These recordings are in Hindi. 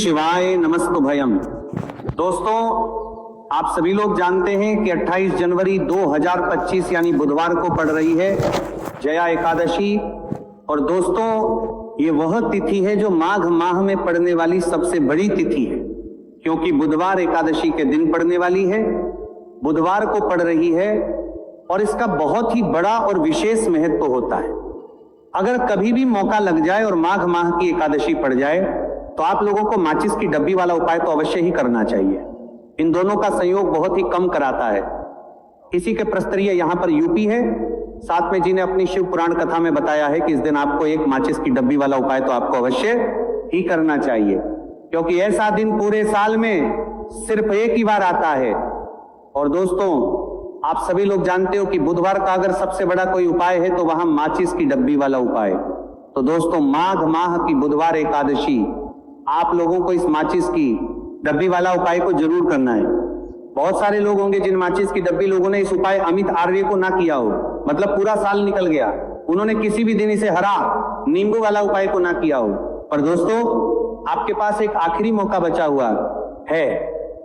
शिवाय नमस्तुभयम। दोस्तों, आप सभी लोग जानते हैं कि 28 जनवरी 2025 यानी बुधवार को पड़ रही है जया एकादशी। और दोस्तों, ये वह तिथि है जो माघ माह में पड़ने वाली सबसे बड़ी तिथि है, क्योंकि बुधवार एकादशी के दिन पड़ने वाली है, बुधवार को पड़ रही है और इसका बहुत ही बड़ा और विशेष महत्व होता है। अगर कभी भी मौका लग जाए और माघ माह की एकादशी पड़ जाए तो आप लोगों को माचिस की डब्बी वाला उपाय तो अवश्य ही करना चाहिए। इन दोनों का संयोग बहुत ही कम कराता है। इसी के प्रस्तरीय यहाँ पर यूपी है, साथ में जी ने अपनी शिव पुराण कथा में बताया है कि इस दिन आपको एक माचिस की डब्बी वाला उपाय तो आपको अवश्य ही करना चाहिए, क्योंकि ऐसा दिन पूरे साल में सिर्फ एक ही बार आता है। और दोस्तों, आप सभी लोग जानते हो कि बुधवार का अगर सबसे बड़ा कोई उपाय है तो वहां माचिस की डब्बी वाला उपाय। तो दोस्तों, माघ माह की बुधवार एकादशी आप लोगों को इस माचिस की डब्बी वाला उपाय को जरूर करना है। बहुत सारे लोग होंगे जिन माचिस की डब्बी लोगों ने इस उपाय अमित आर्य को ना किया हो, मतलब पूरा साल निकल गया, उन्होंने किसी भी दिन इसे हरा नींबू वाला उपाय को ना किया हो। पर दोस्तों, आपके पास एक आखिरी मौका बचा हुआ है,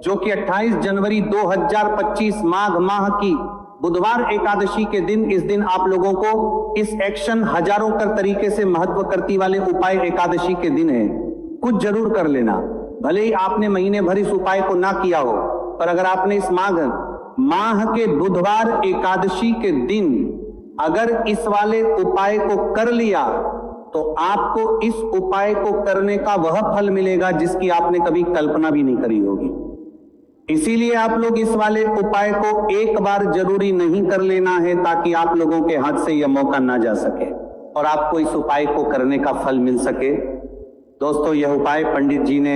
जो कि 28 जनवरी 2025 माघ माह की बुधवार एकादशी के दिन, इस दिन आप लोगों को इस एक्शन हजारों कर तरीके से महत्व करती वाले उपाय एकादशी के दिन है, कुछ जरूर कर लेना। भले ही आपने महीने भर इस उपाय को ना किया हो, पर अगर आपने इस माघ माह के बुधवार एकादशी के दिन अगर इस वाले उपाय को कर लिया तो आपको इस उपाय को करने का वह फल मिलेगा जिसकी आपने कभी कल्पना भी नहीं करी होगी। इसीलिए आप लोग इस वाले उपाय को एक बार जरूरी नहीं कर लेना है, ताकि आप लोगों के हाथ से यह मौका ना जा सके और आपको इस उपाय को करने का फल मिल सके। दोस्तों, यह उपाय पंडित जी ने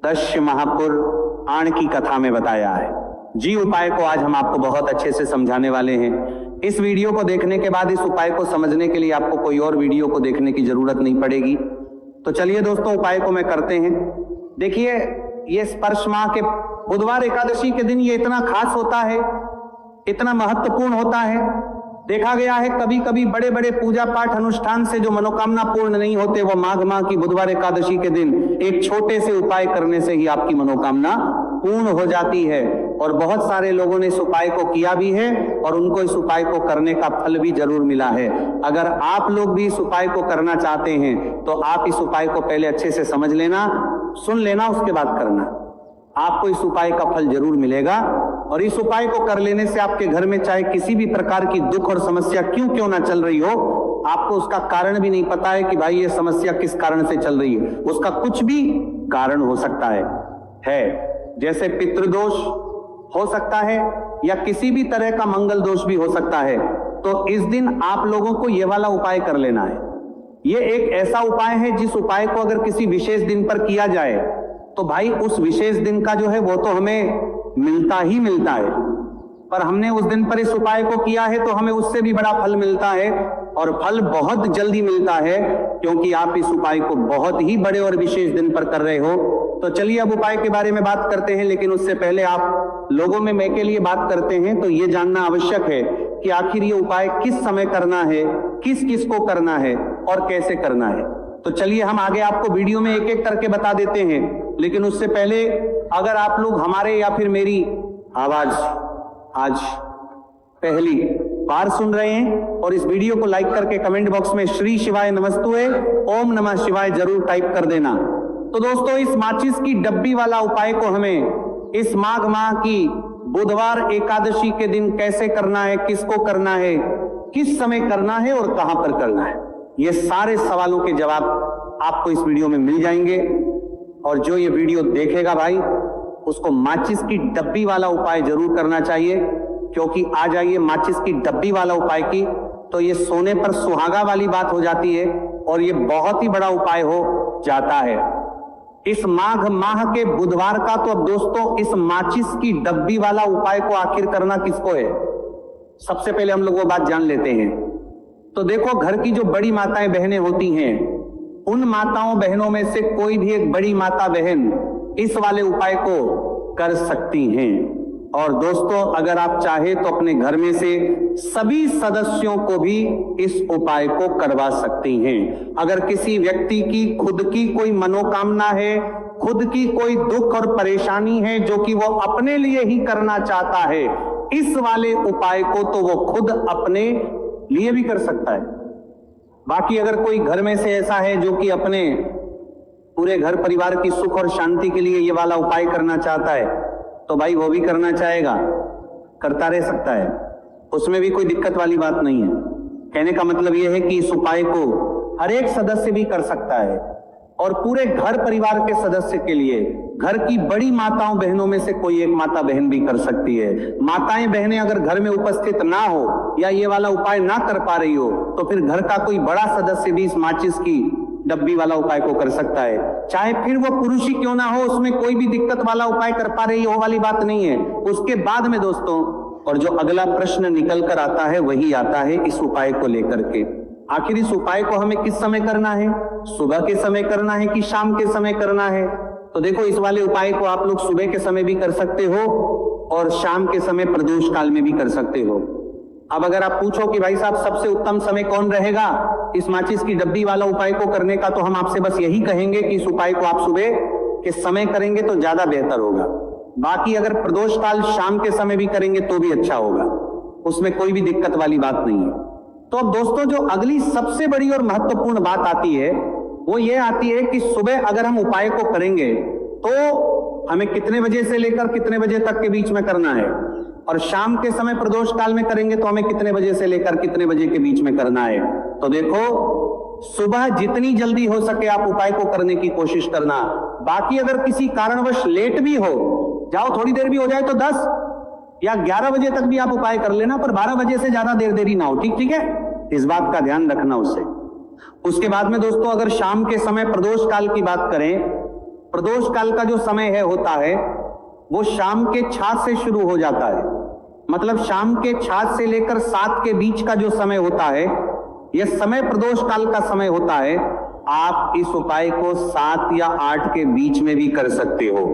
दश महापुर आण की कथा में बताया है जी। उपाय को आज हम आपको बहुत अच्छे से समझाने वाले हैं। इस वीडियो को देखने के बाद इस उपाय को समझने के लिए आपको कोई और वीडियो को देखने की जरूरत नहीं पड़ेगी। तो चलिए दोस्तों, उपाय को मैं करते हैं। देखिए, ये स्पर्श माह के बुधवार एकादशी के दिन ये इतना खास होता है, इतना महत्वपूर्ण होता है। देखा गया है कभी कभी बड़े बड़े पूजा पाठ अनुष्ठान से जो मनोकामना पूर्ण नहीं होते, वो माघ माह की बुधवार एकादशी के दिन एक छोटे से उपाय करने से ही आपकी मनोकामना पूर्ण हो जाती है। और बहुत सारे लोगों ने इस उपाय को किया भी है और उनको इस उपाय को करने का फल भी जरूर मिला है। अगर आप लोग भी इस उपाय को करना चाहते हैं तो आप इस उपाय को पहले अच्छे से समझ लेना, सुन लेना, उसके बाद करना। आपको इस उपाय का फल जरूर मिलेगा। और इस उपाय को कर लेने से आपके घर में चाहे किसी भी प्रकार की दुख और समस्या क्यों ना चल रही हो, आपको उसका कारण भी नहीं पता है कि भाई ये समस्या किस कारण से चल रही है, उसका कुछ भी कारण हो सकता है। जैसे पितृदोष हो सकता है या किसी भी तरह का मंगल दोष भी हो सकता है। तो इस दिन आप लोगों को ये वाला उपाय कर लेना है। ये एक ऐसा उपाय है जिस उपाय को अगर किसी विशेष दिन पर किया जाए तो भाई उस विशेष दिन का जो है वो तो हमें मिलता ही मिलता है, पर हमने उस दिन पर इस उपाय को किया है तो हमें उससे भी बड़ा फल मिलता है, और फल बहुत जल्दी मिलता है, क्योंकि आप इस उपाय को बहुत ही बड़े और विशेष दिन पर कर रहे हो। तो चलिए अब उपाय के बारे में बात करते हैं, लेकिन उससे पहले आप लोगों में मैं के लिए बात करते हैं तो ये जानना आवश्यक है कि आखिर ये उपाय किस समय करना है, किस किस को करना है और कैसे करना है। तो चलिए हम आगे आपको वीडियो में एक एक करके बता देते हैं, लेकिन उससे पहले अगर आप लोग हमारे या फिर मेरी आवाज आज पहली बार सुन रहे हैं और इस वीडियो को लाइक करके कमेंट बॉक्स में श्री शिवाय नमस्तुभ्यं, ओम नमः शिवाय जरूर टाइप कर देना। तो दोस्तों, इस माचिस की डब्बी वाला उपाय को हमें इस माघ माह की बुधवार एकादशी के दिन कैसे करना है, किसको करना है, किस समय करना है और कहां पर करना है, ये सारे सवालों के जवाब आपको इस वीडियो में मिल जाएंगे। और जो ये वीडियो देखेगा भाई, उसको माचिस की डब्बी वाला उपाय जरूर करना चाहिए, क्योंकि आ जाइए माचिस की डब्बी वाला उपाय की तो ये सोने पर सुहागा वाली बात हो जाती है और ये बहुत ही बड़ा उपाय हो जाता है इस माघ माह के बुधवार का। तो अब दोस्तों, इस माचिस की डब्बी वाला उपाय को आखिर करना किसको है, सबसे पहले हम लोग वो बात जान लेते हैं। तो देखो, घर की जो बड़ी माताएं बहनें होती हैं, उन माताओं बहनों में से कोई भी एक बड़ी माता बहन इस वाले उपाय को कर सकती हैं। और दोस्तों, अगर आप चाहे तो अपने घर में से सभी सदस्यों को भी इस उपाय को करवा सकती हैं। अगर किसी व्यक्ति की खुद की कोई मनोकामना है खुद की कोई दुख और परेशानी है जो कि वो अपने लिए ही करना चाहता है, इस वाले उपाय को तो वो खुद अपने लिए भी कर सकता है। बाकी अगर कोई घर में से ऐसा है जो कि अपने पूरे घर परिवार की सुख और शांति के लिए ये वाला उपाय करना चाहता है, तो भाई वो भी करना चाहेगा, करता रह सकता है, उसमें भी कोई दिक्कत वाली बात नहीं है। कहने का मतलब यह है कि इस उपाय को हर एक सदस्य भी कर सकता है और पूरे घर परिवार के सदस्य के लिए, घर की बड़ी माताओं बहनों में से कोई एक माता बहन भी कर सकती है। माताएं बहनें अगर घर में उपस्थित ना हो या ये वाला उपाय ना कर पा रही हो, तो फिर घर का कोई बड़ा सदस्य भी इस माचिस की डब्बी वाला उपाय को कर सकता है। चाहे फिर वो पुरुष ही क्यों ना हो, उसमें कोई भी दिक्कत वाला उपाय कर पा रही हो वाली बात नहीं है। उसके बाद में दोस्तों, और जो अगला प्रश्न निकल कर आता है वही आता है इस उपाय को लेकर के, आखिर इस उपाय को हमें किस समय करना है? सुबह के समय करना है कि शाम के समय करना है? तो देखो, इस वाले उपाय को आप लोग सुबह के समय भी कर सकते हो और शाम के समय प्रदोष काल में भी कर सकते हो। अब अगर आप पूछो कि भाई साहब सबसे उत्तम समय कौन रहेगा इस माचिस की डब्बी वाला उपाय को करने का, तो हम आपसे बस यही कहेंगे कि इस उपाय को आप सुबह के समय करेंगे तो ज्यादा बेहतर होगा। बाकी अगर प्रदोष काल शाम के समय भी करेंगे तो भी अच्छा होगा, उसमें कोई भी दिक्कत वाली बात नहीं है। तो अब दोस्तों, जो अगली सबसे बड़ी और महत्वपूर्ण बात आती है वो ये आती है कि सुबह अगर हम उपाय को करेंगे तो हमें कितने बजे से लेकर कितने बजे तक के बीच में करना है, और शाम के समय प्रदोष काल में करेंगे तो हमें कितने बजे से लेकर कितने बजे के बीच में करना है। तो देखो, सुबह जितनी जल्दी हो सके आप उपाय को करने की कोशिश करना। बाकी अगर किसी कारणवश लेट भी हो जाओ, थोड़ी देर भी हो जाए, तो 10 या 11 बजे तक भी आप उपाय कर लेना, पर 12 बजे से ज्यादा देरी ना हो। ठीक है, इस बात का ध्यान रखना उससे। उसके बाद में दोस्तों, अगर शाम के समय प्रदोष काल की बात करें, प्रदोष काल का जो समय होता है वो शाम के 6 से शुरू हो जाता है। मतलब शाम के 6 से लेकर 7 के बीच का जो समय होता है, यह समय प्रदोष काल का समय होता है। आप इस उपाय को 7 या 8 के बीच में भी कर सकते हो।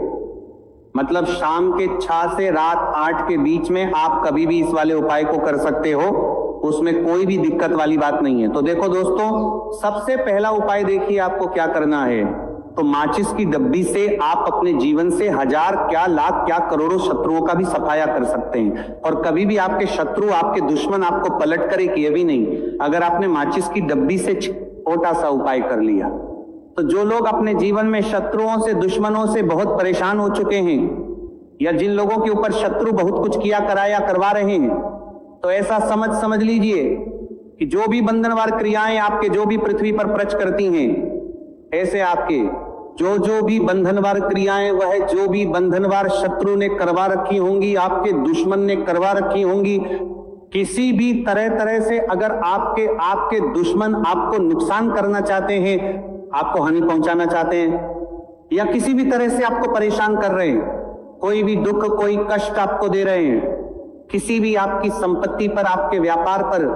मतलब शाम के 6 से रात 8 के बीच में आप कभी भी इस वाले उपाय को कर सकते हो, उसमें कोई भी दिक्कत वाली बात नहीं है। तो देखो दोस्तों, सबसे पहला उपाय देखिए आपको क्या करना है। तो माचिस की डब्बी से आप अपने जीवन से हजार क्या लाख क्या करोड़ों शत्रुओं का भी सफाया कर सकते हैं, और कभी भी आपके शत्रु, आपके दुश्मन आपको पलट कर एक ये भी नहीं, अगर आपने माचिस की डब्बी से छोटा सा उपाय कर लिया। तो जो लोग अपने जीवन में शत्रुओं से, दुश्मनों से बहुत परेशान हो चुके हैं, या जिन लोगों के ऊपर शत्रु बहुत कुछ किया कराया करवा रहे हैं, तो ऐसा समझ लीजिए कि जो भी बंधनवार क्रियाएं आपके जो भी पृथ्वी पर प्रच करती हैं, ऐसे आपके जो भी बंधनवार क्रियाएं, वह जो भी बंधनवार शत्रु ने करवा रखी होंगी, आपके दुश्मन ने करवा रखी होंगी, किसी भी तरह से अगर आपके दुश्मन आपको नुकसान करना चाहते हैं, आपको हानि पहुंचाना चाहते हैं, या किसी भी तरह से आपको परेशान कर रहे हैं, कोई भी दुख, कोई कष्ट आपको दे रहे हैं, किसी भी आपकी संपत्ति पर, आपके व्यापार पर,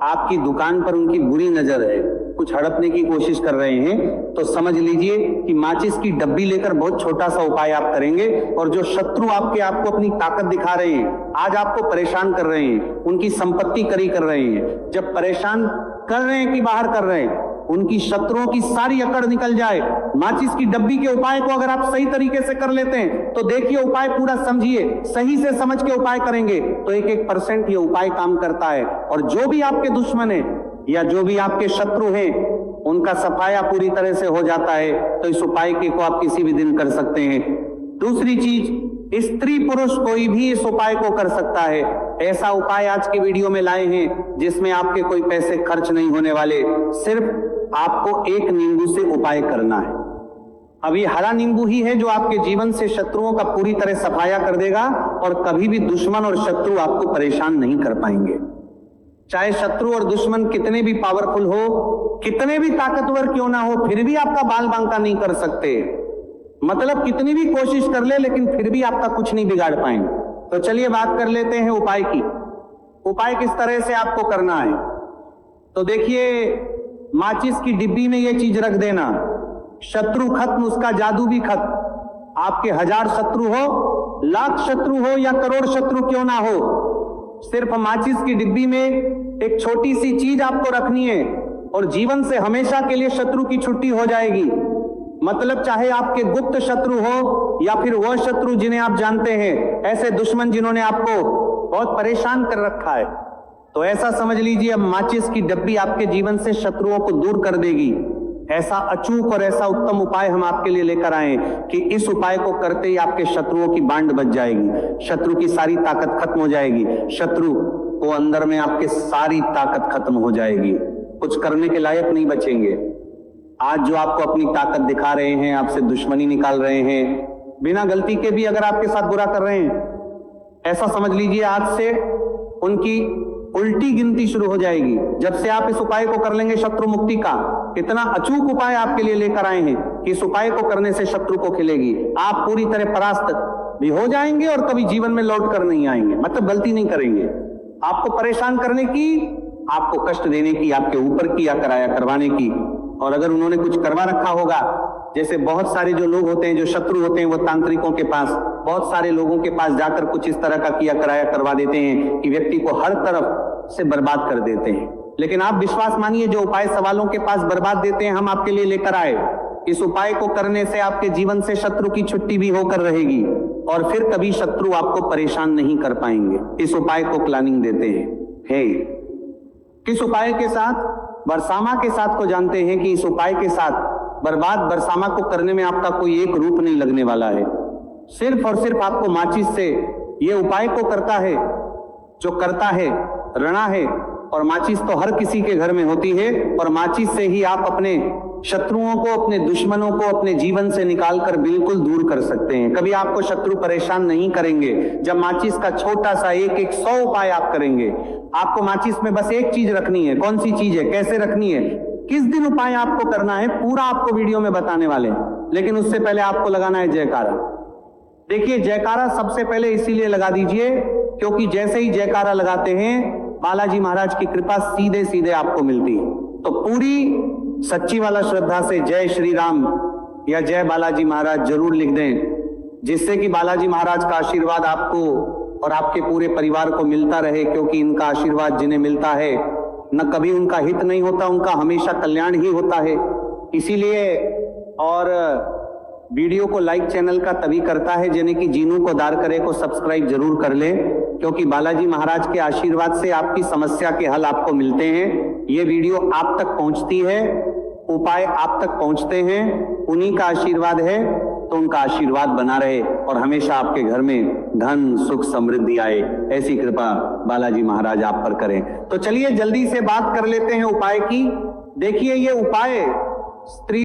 आपकी दुकान पर उनकी बुरी नजर है, कुछ हड़पने की कोशिश कर रहे हैं, तो समझ लीजिए कि माचिस की डब्बी लेकर बहुत छोटा सा उपाय आप करेंगे, और जो शत्रु आपको अपनी ताकत दिखा रहे हैं, आज आपको परेशान कर रहे हैं, उनकी संपत्ति करी कर रहे हैं, जब परेशान कर रहे हैं कि बाहर कर रहे हैं, उनकी शत्रुओं की सारी अकड़ निकल जाए। माचिस की डब्बी के उपाय को अगर आप सही तरीके से कर लेते हैं, तो देखिए, उपाय पूरा समझिए, सही से समझ के उपाय करेंगे तो 1% ये उपाय काम करता है, और जो भी आपके दुश्मन है या जो भी आपके शत्रु हैं, उनका सफाया पूरी तरह से हो जाता है। तो इस उपाय को आप किसी भी दिन कर सकते हैं। दूसरी चीज, स्त्री पुरुष कोई भी इस उपाय को कर सकता है। ऐसा उपाय आज की वीडियो में लाए हैं जिसमें आपके कोई पैसे खर्च नहीं होने वाले, सिर्फ आपको एक नींबू से उपाय करना है। अब ये हरा नींबू ही है जो आपके जीवन से शत्रुओं का पूरी तरह सफाया कर देगा, और कभी भी दुश्मन और शत्रु आपको परेशान नहीं कर पाएंगे। चाहे शत्रु और दुश्मन कितने भी पावरफुल हो, कितने भी ताकतवर क्यों ना हो, फिर भी आपका बाल बांका नहीं कर सकते। मतलब कितनी भी कोशिश कर ले, लेकिन फिर भी आपका कुछ नहीं बिगाड़ पाएंगे। तो चलिए बात कर लेते हैं उपाय की। उपाय किस तरह से आपको करना है। तो देखिए, माचिस की डिब्बी में ये चीज रख देना, शत्रु खत्म, उसका जादू भी खत्म। आपके 1000 शत्रु हो, लाख शत्रु हो, या करोड़ शत्रु क्यों ना हो, सिर्फ माचिस की डिब्बी में एक छोटी सी चीज आपको रखनी है, और जीवन से हमेशा के लिए शत्रु की छुट्टी हो जाएगी। मतलब चाहे आपके गुप्त शत्रु हो या फिर वह शत्रु जिन्हें आप जानते हैं, ऐसे दुश्मन जिन्होंने आपको बहुत परेशान कर रखा है, तो ऐसा समझ लीजिए अब माचिस की डब्बी आपके जीवन से शत्रुओं को दूर कर देगी। ऐसा अचूक और ऐसा उत्तम उपाय हम आपके लिए लेकर आए कि इस उपाय को करते ही आपके शत्रुओं की बांड बच जाएगी, शत्रु की सारी ताकत खत्म हो जाएगी, शत्रु को अंदर में आपके सारी ताकत खत्म हो जाएगी, कुछ करने के लायक नहीं बचेंगे। आज जो आपको अपनी ताकत दिखा रहे हैं, आपसे दुश्मनी निकाल रहे हैं, बिना गलती के भी अगर आपके साथ बुरा कर रहे हैं, ऐसा समझ लीजिए आज से उनकी उल्टी गिनती शुरू हो जाएगी। जब से आप इस उपाय को कर लेंगे शत्रु मुक्ति का, इतना अचूक उपाय आपके लिए लेकर आए हैं कि इस उपाय को करने से शत्रु को खिलेगी, आप पूरी तरह परास्त भी हो जाएंगे और कभी जीवन में लौट कर नहीं आएंगे, मतलब गलती नहीं करेंगे। आपको परेशान करने की, आपको कष्ट देने की, आपके ऊपर किया कराया करवाने की, और अगर उन्होंने कुछ करवा रखा होगा, जैसे बहुत सारे जो लोग होते हैं, जो शत्रु होते हैं, वो तांत्रिकों के पास, बहुत सारे लोगों के पास जाकर कुछ इस तरह का किया कराया करवा देते हैं कि व्यक्ति को हर तरफ से बर्बाद कर देते हैं। लेकिन आप विश्वास मानिए, जो उपाय सवालों के पास बर्बाद देते हैं, हम आपके लिए लेकर आए। इस उपाय को करने से आपके जीवन से शत्रु की छुट्टी भी होकर रहेगी और फिर कभी शत्रु आपको परेशान नहीं कर पाएंगे। इस उपाय को प्लानिंग देते हैं। हे, किस उपाय के साथ? बरसामा के साथ को जानते हैं कि इस उपाय के साथ बर्बाद बरसामा को करने में आपका कोई एक रूप नहीं लगने वाला है। सिर्फ और सिर्फ आपको माचिस से ये उपाय को करता है, जो करता है रणा है, और माचिस तो हर किसी के घर में होती है, और माचिस से ही आप अपने शत्रुओं को, अपने दुश्मनों को अपने जीवन से निकालकर बिल्कुल दूर कर सकते हैं। कभी आपको शत्रु परेशान नहीं करेंगे जब माचिस का छोटा सा एक 100 उपाय आप करेंगे। आपको माचिस में बस एक चीज रखनी है। कौन सी चीज है, कैसे रखनी है, किस दिन उपाय आपको करना है, पूरा आपको वीडियो में बताने वाले हैं। लेकिन उससे पहले आपको लगाना है जयकारा। देखिए, जयकारा सबसे पहले इसीलिए लगा दीजिए क्योंकि जैसे ही जयकारा लगाते हैं, बालाजी महाराज की कृपा सीधे सीधे आपको मिलती है। तो पूरी सच्ची वाला श्रद्धा से जय श्री राम या जय बालाजी महाराज जरूर लिख दें, जिससे कि बालाजी महाराज का आशीर्वाद आपको और आपके पूरे परिवार को मिलता रहे। क्योंकि इनका आशीर्वाद जिन्हें मिलता है, न कभी उनका हित नहीं होता, उनका हमेशा कल्याण ही होता है। इसीलिए और वीडियो को लाइक चैनल का तभी करता है जिन्हें कि जीनू को दार करे को सब्सक्राइब जरूर कर ले, क्योंकि बालाजी महाराज के आशीर्वाद से आपकी समस्या के हल आपको मिलते हैं। ये वीडियो आप तक पहुंचती है, उपाय आप तक पहुंचते हैं, उन्हीं का आशीर्वाद है। तो उनका आशीर्वाद बना रहे और हमेशा आपके घर में धन सुख समृद्धि आए, ऐसी कृपा बालाजी महाराज आप पर करें। तो चलिए जल्दी से बात कर लेते हैं उपाय की। देखिए, ये उपाय स्त्री